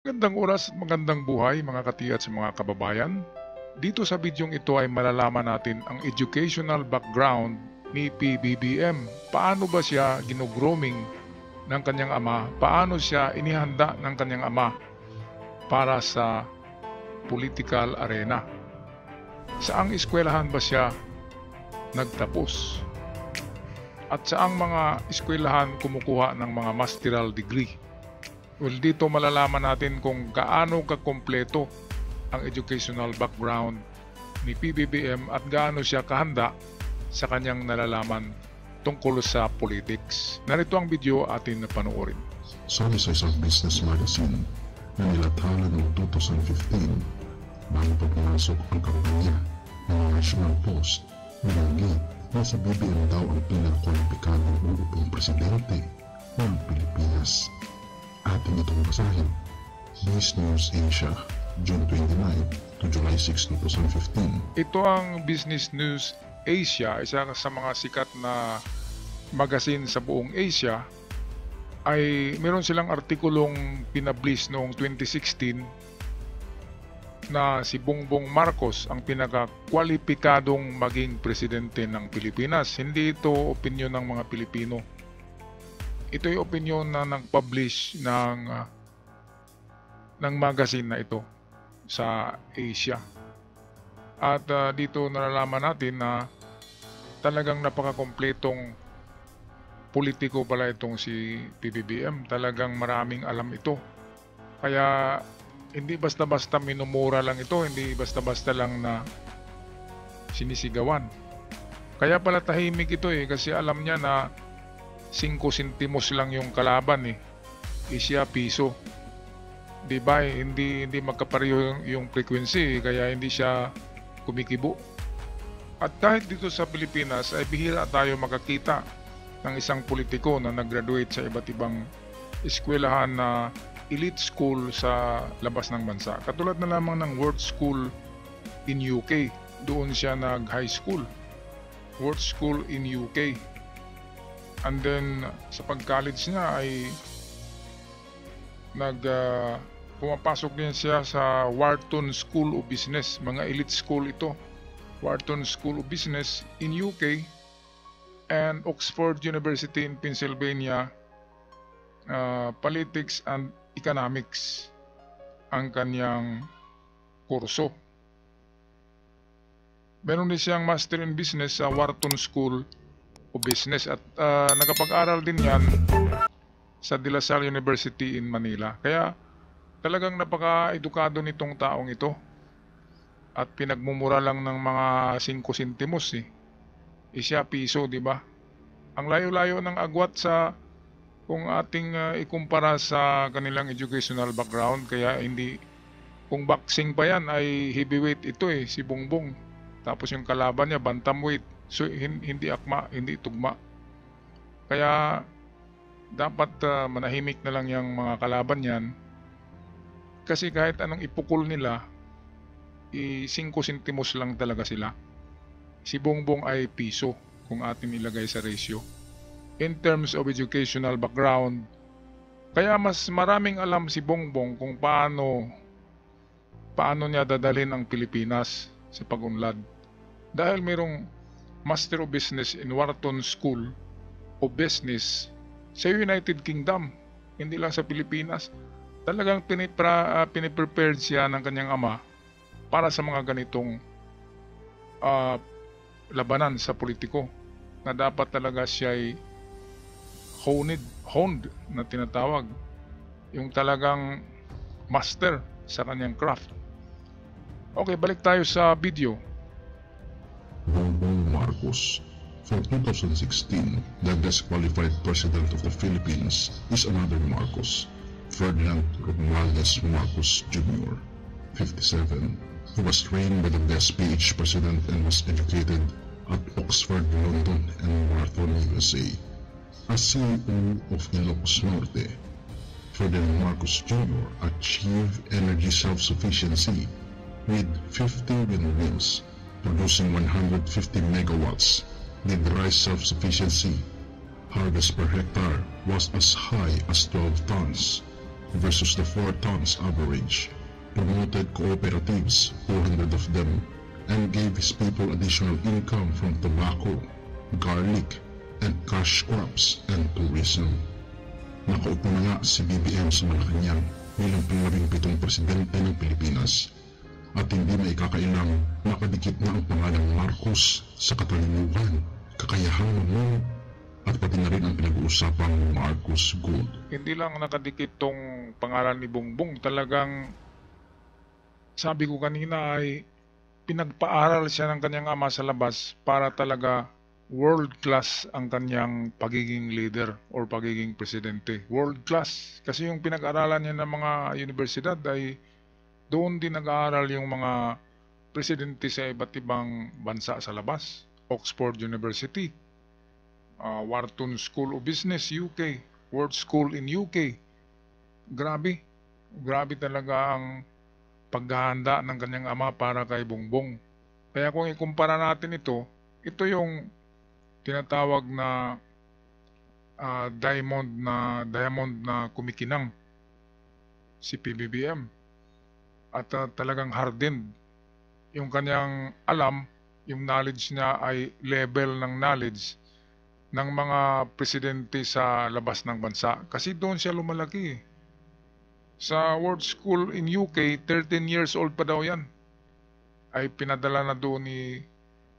Magandang oras at magandang buhay mga katiyat sa mga kababayan. Dito sa bidyong ito ay malalaman natin ang educational background ni PBBM. Paano ba siya ginugrooming ng kanyang ama? Paano siya inihanda ng kanyang ama para sa political arena? Saang eskwelahan ba siya nagtapos? At saang mga eskwelahan kumukuha ng mga masteral degree? Well, dito malalaman natin kung gaano kakompleto ang educational background ni PBBM at gaano siya kahanda sa kanyang nalalaman tungkol sa politics. Narito ang video atin na panoorin. Sabi sa isang business magazine na nilathala noong 2015 bago pa pumasok ang kampanya ng national post, binanggit na si BBM daw ang pinakakwalipikadong uupong presidente ng Pilipinas. Atin itong basahin. This News Asia, June 29 to July 6, 2015. Ito ang Business News Asia, isa sa mga sikat na magazine sa buong Asia. Ay meron silang artikulong pinablis noong 2016 na si Bongbong Marcos ang pinakakwalipikadong maging presidente ng Pilipinas. Hindi ito opinyon ng mga Pilipino. Ito yung opinion na nag-publish ng magazine na ito sa Asia. At dito nalalaman natin na talagang napakakompletong politiko pala itong si PBBM. Talagang maraming alam ito. Kaya hindi basta-basta minumura lang ito, hindi basta-basta lang na sinisigawan. Kaya pala tahimik ito kasi alam niya na 5 sentimos lang yung kalaban Isya piso. Diba? Hindi magkapareho yung frequency kaya hindi siya kumikibo. At kahit dito sa Pilipinas ay bihira tayo makakita ng isang politiko na nag-graduate sa iba't ibang eskwelahan na elite school sa labas ng bansa. Katulad na lamang ng World School in UK. Doon siya nag-high school. World School in UK. And then sa pag-college niya ay pumapasok din siya sa Wharton School of Business. Mga elite school ito. Wharton School of Business in UK and Oxford University in Pennsylvania. Politics and Economics ang kanyang kurso. Meron din siyang Master in Business sa Wharton School o Business at nakapag-aral din yan sa De La Salle University in Manila. Kaya talagang napaka-edukado nitong taong ito at pinagmumura lang ng mga 5 sentimos Isya piso, di ba? Ang layo-layo ng agwat sa kung ating ikumpara sa kanilang educational background. Kaya hindi, kung boxing pa yan ay heavyweight ito si Bongbong. Tapos yung kalaban niya bantamweight. So hindi akma, hindi tugma. Kaya dapat manahimik na lang yung mga kalaban yan. Kasi kahit anong ipukul nila, 5 sentimos lang talaga sila. Si Bongbong ay piso kung ating ilagay sa ratio. In terms of educational background, kaya mas maraming alam si Bongbong kung paano niya dadalhin ang Pilipinas sa pag-unlad. Dahil mayroong Master of Business in Wharton School of Business sa United Kingdom, hindi lang sa Pilipinas. Talagang piniprepared siya ng kanyang ama para sa mga ganitong labanan sa politiko na dapat talaga siya ay honed na tinatawag, yung talagang master sa kanyang craft. Okay, balik tayo sa video. Bongbong Marcos. From 2016, the disqualified president of the Philippines is another Marcos, Ferdinand Romualdez Marcos Jr., 57, who was trained by the best PH president and was educated at Oxford, London, and Marathon, USA. As CEO of Ilocos Norte, Ferdinand Marcos Jr. achieved energy self-sufficiency with 50 windmills, producing 150 megawatts. With rice self-sufficiency, harvest per hectare was as high as 12 tons. versus the 4 tons average, promoted cooperatives, 400 of them, and gave his people additional income from tobacco, garlic, and cash crops and tourism. Nakaupo na nga si BBM sa Malacanang bilang pang-17 presidente ng Pilipinas at hindi na ikakailang nakadikit na ang pangalang Marcos sa katalinuhan, kakayahan mo at pati na rin ang pinag-uusapang Marcos Gold. Hindi lang nakadikit tong pangalan ni Bongbong, talagang sabi ko kanina ay pinagpaaral siya ng kanyang ama sa labas para talaga world class ang kanyang pagiging leader or pagiging presidente. World class. Kasi yung pinag-aralan niya ng mga universidad ay doon din nag-aaral yung mga presidente sa iba't ibang bansa sa labas. Oxford University, Wharton School of Business, UK, World School in UK. Grabe. Grabe talaga ang paghahanda ng kanyang ama para kay Bongbong. Kaya kung ikumpara natin ito yung tinatawag na diamond na kumikinang, si PBBM. At talagang hardened. Yung kanyang alam, yung knowledge niya ay level ng knowledge ng mga presidente sa labas ng bansa. Kasi doon siya lumalaki. Sa World School in UK, 13 years old pa daw yan. Ay pinadala na doon ni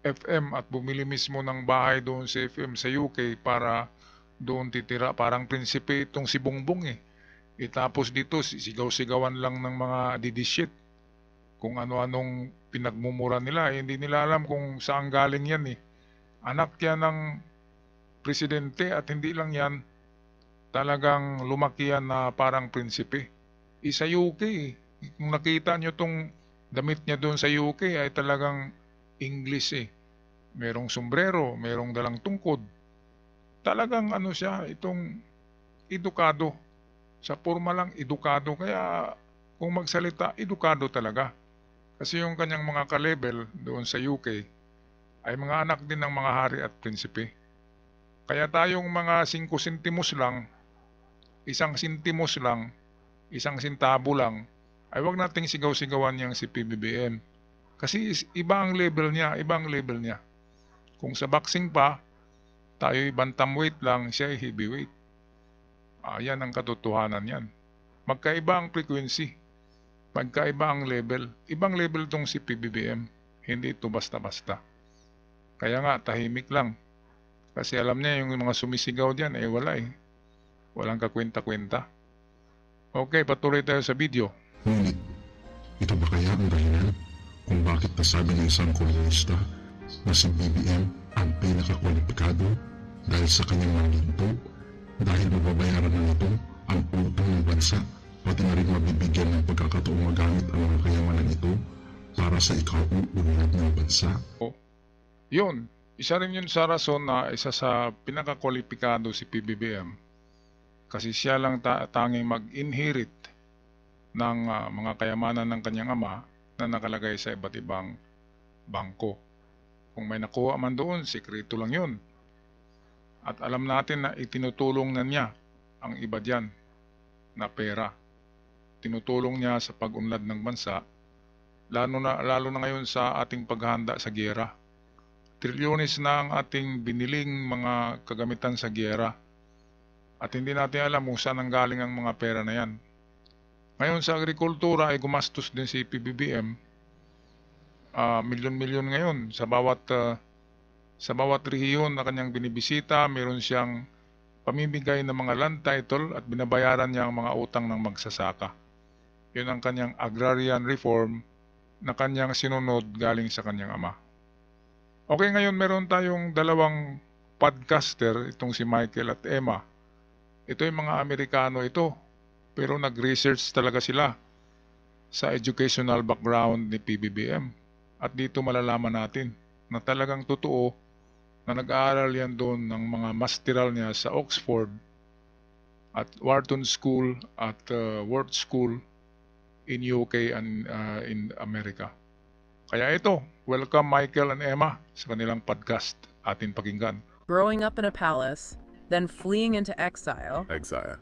FM at bumili mismo ng bahay doon sa FM sa UK para doon titira. Parang prinsipe itong si Bongbong eh. Tapos dito, sigaw-sigawan lang ng mga didishit. Kung ano-anong pinagmumura nila. Hindi nila alam kung saan galing yan eh. Anak yan ng presidente at hindi lang yan. Talagang lumaki yan na parang prinsipe. Sa UK eh. Kung nakita nyo tong damit niya doon sa UK ay talagang English eh. Merong sombrero, merong dalang tungkod. Talagang ano siya, itong edukado. Sa forma lang, edukado. Kaya kung magsalita, edukado talaga. Kasi yung kanyang mga ka-level doon sa UK ay mga anak din ng mga hari at prinsipe. Kaya tayong mga 5 sentimos lang, 1 sentimos lang, 1 sentabo lang, ay wag nating sigaw-sigawan yang si PBBM. Kasi iba ang level niya, ibang level niya. Kung sa boxing pa, tayo'y bantamweight lang, siya ay heavyweight. Yan ang katotohanan yan. Magkaiba ang frequency. Magkaiba ang level. Ibang level tong si PBBM. Hindi ito basta-basta. Kaya nga, tahimik lang. Kasi alam niya yung mga sumisigaw diyan ay wala eh. Walang kakwenta-kwenta. Okay, patuloy tayo sa video. Ngunit, ito ba kaya ang dahilan kung bakit nasabi ng isang komunista na si BBM ang pinakakwalipikado dahil sa kanyang malinto, dahil mababayaran na nito ang utang ng bansa, pati na rin mabibigyan ng pagkakataong magamit ang mga kayamanan ito para sa ikauunlad ng bansa? Yun, isa rin yun sa rason na isa sa pinakakwalipikado si PBBM. Kasi siya lang tanging mag-inherit ng mga kayamanan ng kanyang ama na nakalagay sa iba't ibang bangko. Kung may nakuha man doon, sikreto lang yun. At alam natin na itinutulong na niya ang iba dyan na pera. Tinutulong niya sa pag-unlad ng bansa, lalo na ngayon sa ating paghahanda sa giyera. Trilyones na ang ating biniling mga kagamitan sa giyera. At hindi natin alam kung saan nanggaling ang mga pera na yan. Ngayon sa agrikultura ay gumastos din si PBBM. Milyon-milyon ngayon sa bawat rehiyon na kanyang binibisita, meron siyang pamimigay ng mga land title at binabayaran niya ang mga utang ng magsasaka. Yun ang kanyang agrarian reform na kanyang sinunod galing sa kanyang ama. Okay, ngayon meron tayong dalawang podcaster, itong si Michael at Emma. Ito yung mga Amerikano ito, pero nag-research talaga sila sa educational background ni PBBM. At dito malalaman natin na talagang totoo na nag-aaral yan doon ng mga masteral niya sa Oxford at Wharton School at World School in UK and in America. Kaya ito, welcome Michael and Emma sa kanilang podcast, ating pakinggan. Growing up in a palace, then fleeing into exile,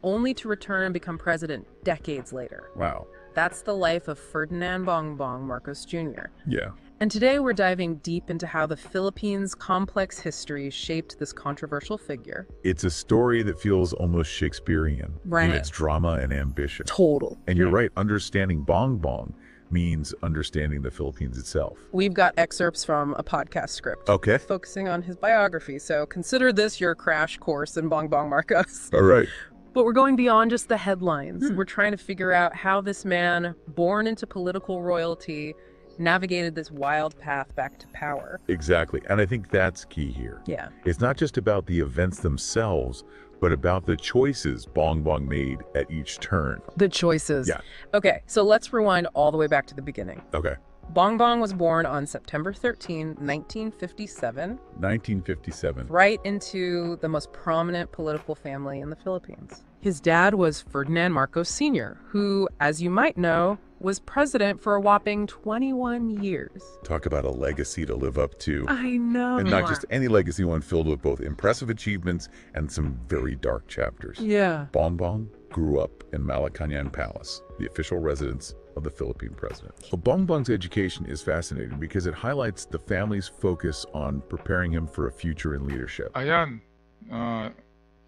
only to return and become president decades later. Wow. That's the life of Ferdinand Bongbong Marcos Jr. Yeah. And today we're diving deep into how the Philippines' complex history shaped this controversial figure. It's a story that feels almost Shakespearean Right. in its drama and ambition. Total. And you're right, understanding Bongbong means understanding the Philippines itself. We've got excerpts from a podcast script Okay. focusing on his biography, so consider this your crash course in Bongbong Marcos. All right. But we're going beyond just the headlines. We're trying to figure out how this man, born into political royalty, navigated this wild path back to power. Exactly. And I think that's key here. Yeah. It's not just about the events themselves, but about the choices Bongbong made at each turn. The choices. Yeah. Okay, so let's rewind all the way back to the beginning. Okay. Bongbong was born on September 13, 1957, 1957. right into the most prominent political family in the Philippines. His dad was Ferdinand Marcos Sr., who, as you might know, was president for a whopping 21 years. Talk about a legacy to live up to. I know. And not just any legacy, one filled with both impressive achievements and some very dark chapters. Yeah. Bongbong grew up in Malacañang Palace, the official residence of the Philippine president. Well, Bongbong's education is fascinating because it highlights the family's focus on preparing him for a future in leadership. Ayan,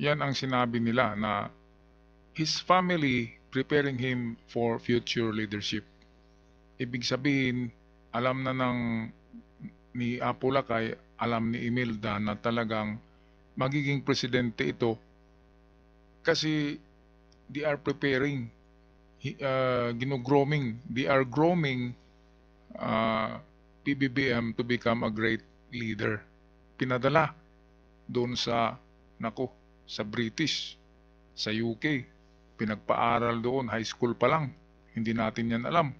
yan ang sinabi nila na his family preparing him for future leadership. Ibig sabihin, alam na ni Apo Lakay, alam ni Imelda na talagang magiging presidente ito kasi they are preparing, they are grooming PBBM to become a great leader. Pinadala doon sa British, sa UK. Pinagpaaral doon, high school pa lang. Hindi natin yan alam.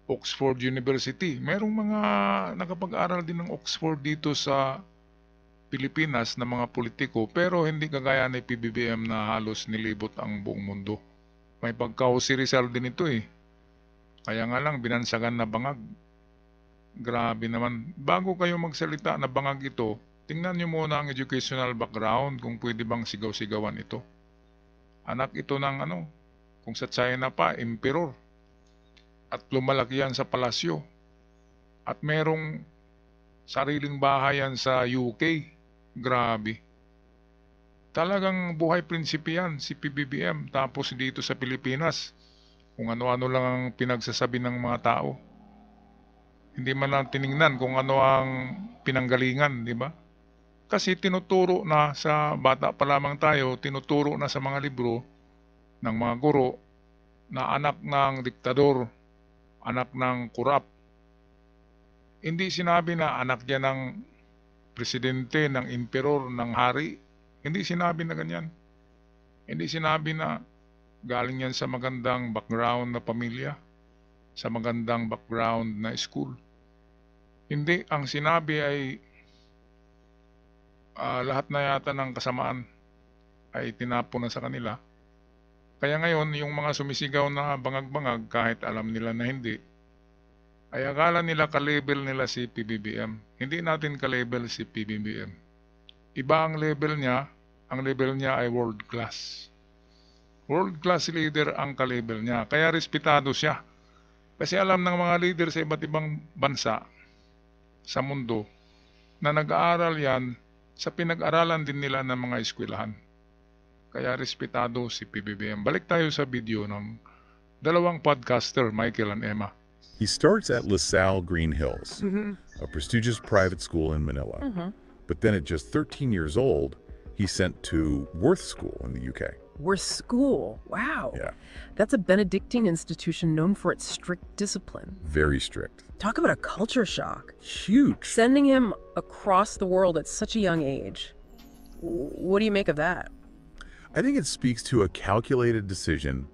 Oxford University. Merong mga nakapag-aral din ng Oxford dito sa Pilipinas na mga politiko, pero hindi kagaya ni PBBM na halos nilibot ang buong mundo. May pagka-Jose Rizal din ito eh. Kaya nga lang, binansagan na bangag. Grabe naman. Bago kayo magsalita na bangag ito, tingnan nyo muna ang educational background kung pwede bang sigaw-sigawan ito. Anak ito ng kung sa China pa, emperor. At lumalaki yan sa palasyo. At merong sariling bahay yan sa UK. Grabe. Talagang buhay prinsipe yan, si PBBM. Tapos dito sa Pilipinas, kung ano-ano lang ang pinagsasabi ng mga tao. Hindi man lang tiningnan kung ano ang pinanggalingan, di ba? Kasi tinuturo na sa bata pa lamang tayo, tinuturo na sa mga libro ng mga guro na anak ng diktador, anak ng kurap. Hindi sinabi na anak niya ng presidente, ng emperor, ng hari. Hindi sinabi na ganyan. Hindi sinabi na galing yan sa magandang background na pamilya, sa magandang background na school. Hindi, ang sinabi ay lahat na yata ng kasamaan ay tinapon na sa kanila. Kaya ngayon, yung mga sumisigaw na bangag-bangag kahit alam nila na hindi, ay akala nila ka-label nila si PBBM. Hindi natin ka-label si PBBM. Iba ang level niya ay world class. World class leader ang ka-label niya. Kaya respetado siya. Kasi alam ng mga leader sa iba't ibang bansa sa mundo na nag-aaral yan sa pinag-aralan din nila ng mga eskwelahan. Kaya respetado si PBBM. Balik tayo sa video ng dalawang podcaster, Michael and Emma. He starts at LaSalle Green Hills, a prestigious private school in Manila. But then at just 13 years old, he's sent to Worth School in the UK. Worth School. Wow. Yeah. That's a Benedictine institution known for its strict discipline. Very strict. Talk about a culture shock. Huge. Sending him across the world at such a young age. What do you make of that? I think it speaks to a calculated decision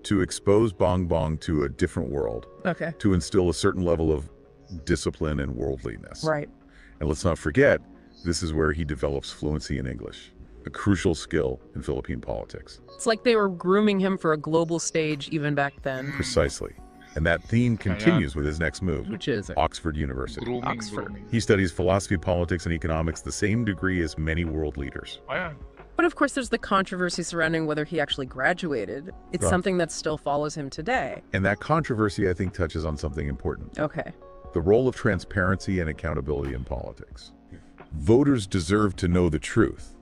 to expose Bongbong to a different world, Okay. to instill a certain level of discipline and worldliness. Right. And let's not forget, this is where he develops fluency in English, a crucial skill in Philippine politics. It's like they were grooming him for a global stage even back then. Precisely. And that theme continues with his next move, Which is it? Oxford University. Grooming, Oxford. grooming. He studies philosophy, politics, and economics the same degree as many world leaders. Ayan. But of course, there's the controversy surrounding whether he actually graduated. It's Right. something that still follows him today. And that controversy, I think, touches on something important. Okay. The role of transparency and accountability in politics. Voters deserve to know the truth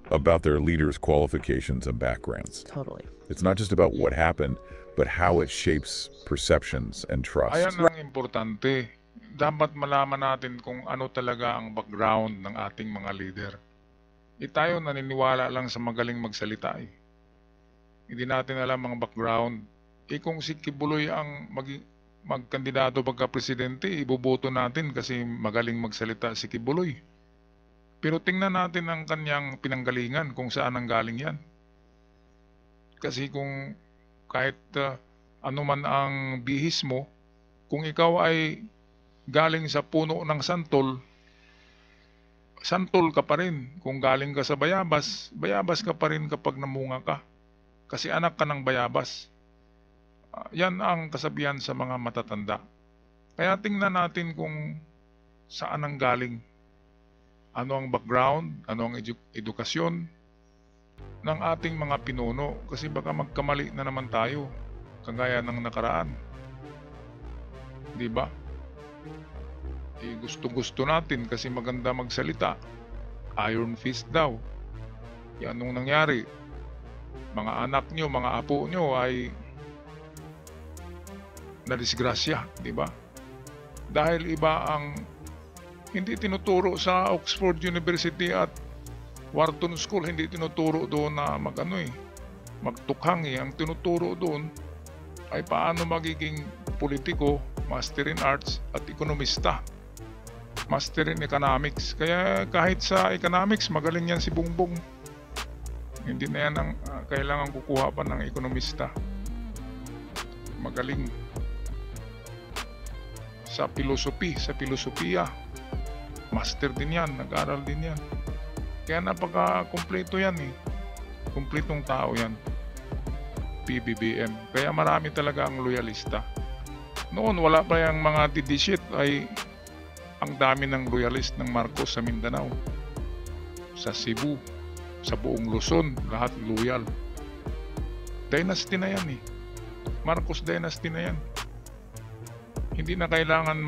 about their leaders' qualifications and backgrounds. Totally. It's not just about what happened, but how it shapes perceptions and trust. Ayan ang importante. Dapat malaman natin kung ano talaga ang background ng ating mga leader. Tayo naniniwala lang sa magaling magsalita eh. Hindi natin alam ang background. Kung si Kibuloy ang magkandidato pagka-presidente, iboboto natin kasi magaling magsalita si Kibuloy. Pero tingnan natin ang kanyang pinanggalingan kung saan ang galing yan. Kasi kung kahit ano man ang bihis mo, kung ikaw ay galing sa puno ng santol, santol ka pa rin. Kung galing ka sa bayabas, bayabas ka pa rin kapag namunga ka. Kasi anak ka ng bayabas. Yan ang kasabihan sa mga matatanda. Kaya tingnan natin kung saan ang galing. Ano ang background, ano ang edukasyon ng ating mga pinuno. Kasi baka magkamali na naman tayo, kagaya ng nakaraan. Di ba? Gusto-gusto natin kasi maganda magsalita. Iron fist daw. Yan nung nangyari. Mga anak nyo, mga apo nyo ay nadisgrasya, di ba? Dahil iba ang hindi tinuturo sa Oxford University at Wharton School, hindi tinuturo doon na magtukhang eh. Ang tinuturo doon ay paano magiging politiko, master in arts at ekonomista. Master in economics. Kaya kahit sa economics, magaling yan si Bongbong. Hindi na yan ang kailangan kukuha pa ng ekonomista. Magaling sa philosophy, sa filosofiya. Master din yan, nag-aral din yan. Kaya napaka-kumpleto yan eh. Kumpletong tao yan. PBBM. Kaya marami talaga ang loyalista. Noon wala pa yung mga didishit ay ang dami ng loyalist ng Marcos sa Mindanao. Sa Cebu, sa buong Luzon, lahat loyal. Dynasty na yan eh. Marcos dynasty na yan. Hindi na kailangan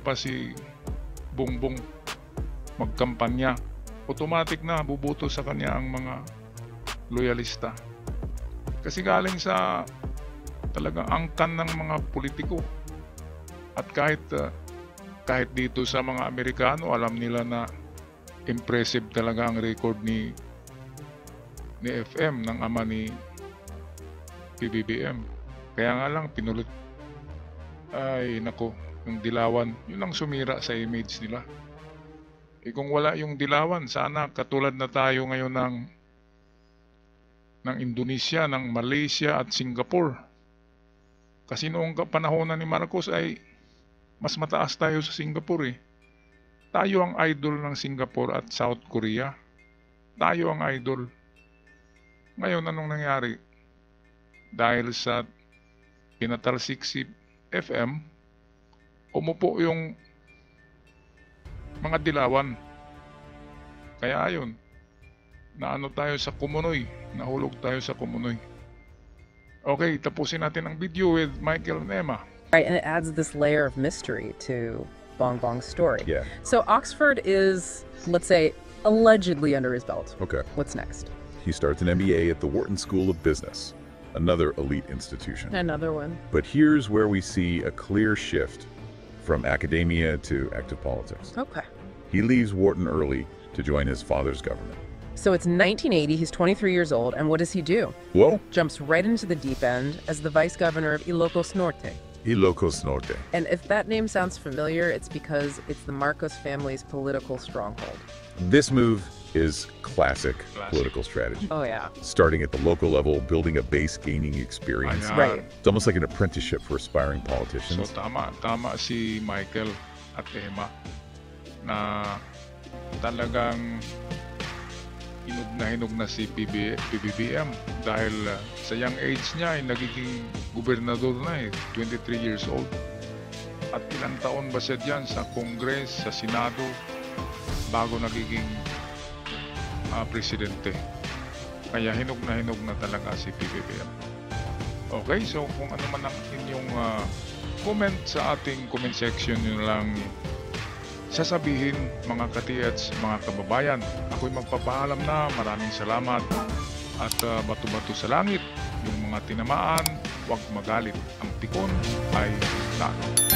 pa si Bongbong magkampanya. Automatic na bubuto sa kanya ang mga loyalista. Kasi galing sa talagang angkan ng mga politiko. At kahit dito sa mga Amerikano, alam nila na impressive talaga ang record ni FM ng ama ni PBBM. Kaya nga lang pinulot. Ay nako, yung Dilawan, yun ang sumira sa image nila. Kung wala yung Dilawan, sana katulad na tayo ngayon ng Indonesia, ng Malaysia at Singapore. Kasi noong panahon ni Marcos ay mas mataas tayo sa Singapore eh. Tayo ang idol ng Singapore at South Korea. Tayo ang idol. Ngayon anong nangyari? Dahil sa pinatalsik si FM, umupo yung mga Dilawan. Kaya ayun, naano tayo sa Kumunoy, nahulog tayo sa Kumunoy. Okay, tapusin natin ang video with Michael and Emma. Right, and it adds this layer of mystery to Bongbong's story. Yeah. So Oxford is, let's say, allegedly under his belt. Okay. What's next? He starts an MBA at the Wharton School of Business, another elite institution. Another one. But here's where we see a clear shift from academia to active politics. Okay. He leaves Wharton early to join his father's government. So it's 1980, he's 23 years old, and what does he do? Well, Jumps right into the deep end as the vice governor of Ilocos Norte. Ilocos Norte. And if that name sounds familiar, it's because it's the Marcos family's political stronghold. This move is classic political strategy. Oh, yeah. Starting at the local level, building a base, gaining experience. Ayan. Right. It's almost like an apprenticeship for aspiring So politicians. tama si Michael at Emma na talagang hinog na si PBBM dahil sa young age niya ay nagiging gobernador na 23 years old. At ilang taon ba siya dyan sa Congress, sa Senado, bago nagiging presidente. Kaya hinog na talaga si PBBM. Okay, so kung ano man ang inyong comment sa ating comment section, yun lang sasabihin mga katiyats, mga kababayan. Ako'y magpapaalam na. Maraming salamat. At bato-bato sa langit, yung mga tinamaan, huwag magalit. Ang pikon ay talo.